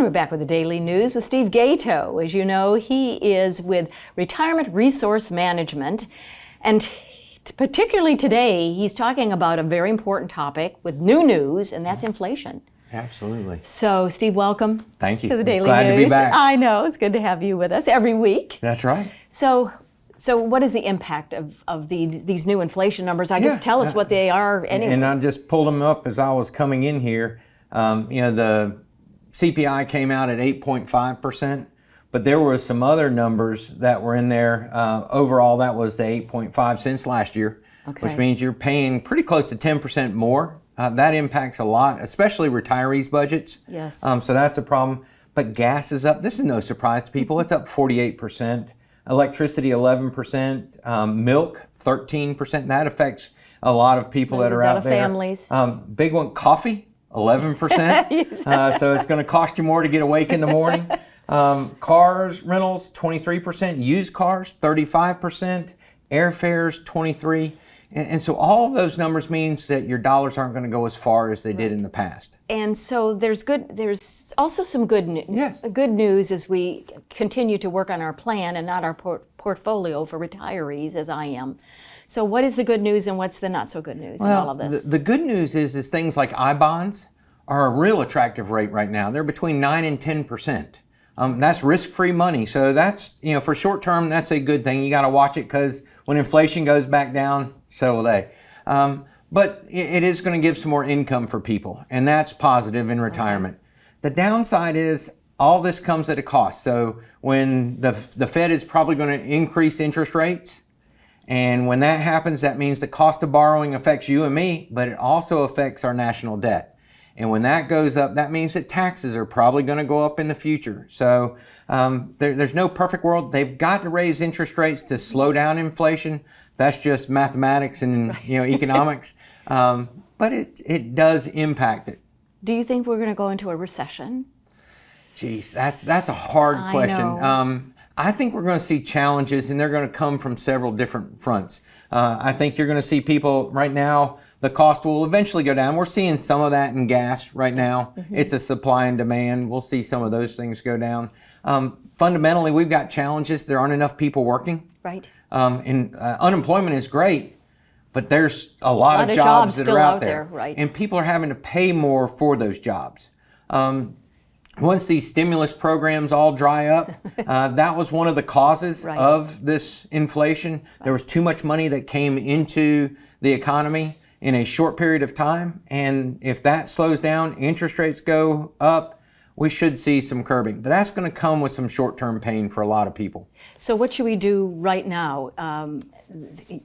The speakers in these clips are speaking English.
And we're back with the Daily News with Steve Gaito. As you know, he is with Retirement Resource Management. And particularly today, he's talking about a very important topic with new news, and that's inflation. Absolutely. So, Steve, welcome. Thank you. To the Daily Glad News. to be back. I know, it's good to have you with us every week. That's right. So what is the impact of these new inflation numbers? I guess tell us what they are anyway. And I just pulled them up as I was coming in here. The CPI came out at 8.5%, but there were some other numbers that were in there. Overall, that was the 8.5 since last year, which means you're paying pretty close to 10% more. That impacts a lot, especially retirees' budgets. Yes. So that's a problem. But gas is up. This is no surprise to people. It's up 48%. Electricity, 11%. Milk, 13%. That affects a lot of people that are out there. Families. Big one, coffee, 11%. So it's going to cost you more to get awake in the morning. Cars, rentals, 23%. Used cars, 35%. Airfares, 23%. And so all of those numbers means that your dollars aren't going to go as far as they did in the past. And so there's also some good news. Yes. Good news as we continue to work on our plan and not our portfolio for retirees, as I am. So what is the good news and what's the not so good news in all of this? The good news is things like I-bonds are a real attractive rate right now. They're between 9 and 10%. That's risk-free money. So that's, for short term, that's a good thing. You got to watch it because when inflation goes back down, so will they. But it is going to give some more income for people, and that's positive in retirement. The downside is all this comes at a cost. So when the Fed is probably going to increase interest rates, and when that happens, that means the cost of borrowing affects you and me, but it also affects our national debt. And when that goes up, that means that taxes are probably going to go up in the future. So there's no perfect world. They've got to raise interest rates to slow down inflation. That's just mathematics and economics. But it does impact it. Do you think we're going to go into a recession? Geez, that's a hard question. I think we're going to see challenges, and they're going to come from several different fronts. I think you're going to see people right now, the cost will eventually go down. We're seeing some of that in gas right now. It's a supply and demand. We'll see some of those things go down. Fundamentally, we've got challenges. There aren't enough people working. Right. And unemployment is great, but there's a lot of jobs that are out there. Right. And people are having to pay more for those jobs. Once these stimulus programs all dry up, that was one of the causes of this inflation. There was too much money that came into the economy in a short period of time. And if that slows down, interest rates go up, we should see some curbing. But that's going to come with some short-term pain for a lot of people. So what should we do right now?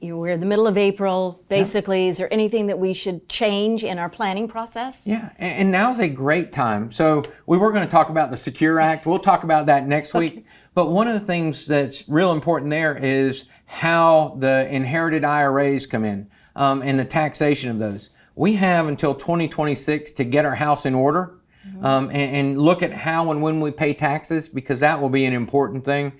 We're in the middle of April, basically. Is there anything that we should change in our planning process? Yeah, and now's a great time. So we were going to talk about the Secure Act. We'll talk about that next week. But one of the things that's real important there is how the inherited IRAs come in and the taxation of those. We have until 2026 to get our house in order. And look at how and when we pay taxes, because that will be an important thing.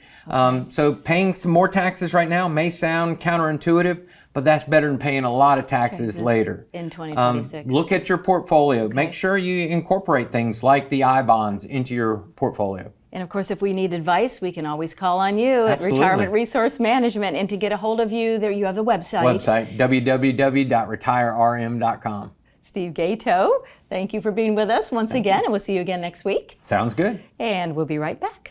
So paying some more taxes right now may sound counterintuitive, but that's better than paying a lot of taxes later. In 2026. Look at your portfolio. Make sure you incorporate things like the I-bonds into your portfolio. And of course, if we need advice, we can always call on you at Retirement Resource Management. And to get a hold of you, there you have the website. www.retirerm.com. Steve Gaito, thank you for being with us once again, and we'll see you again next week. Sounds good. And we'll be right back.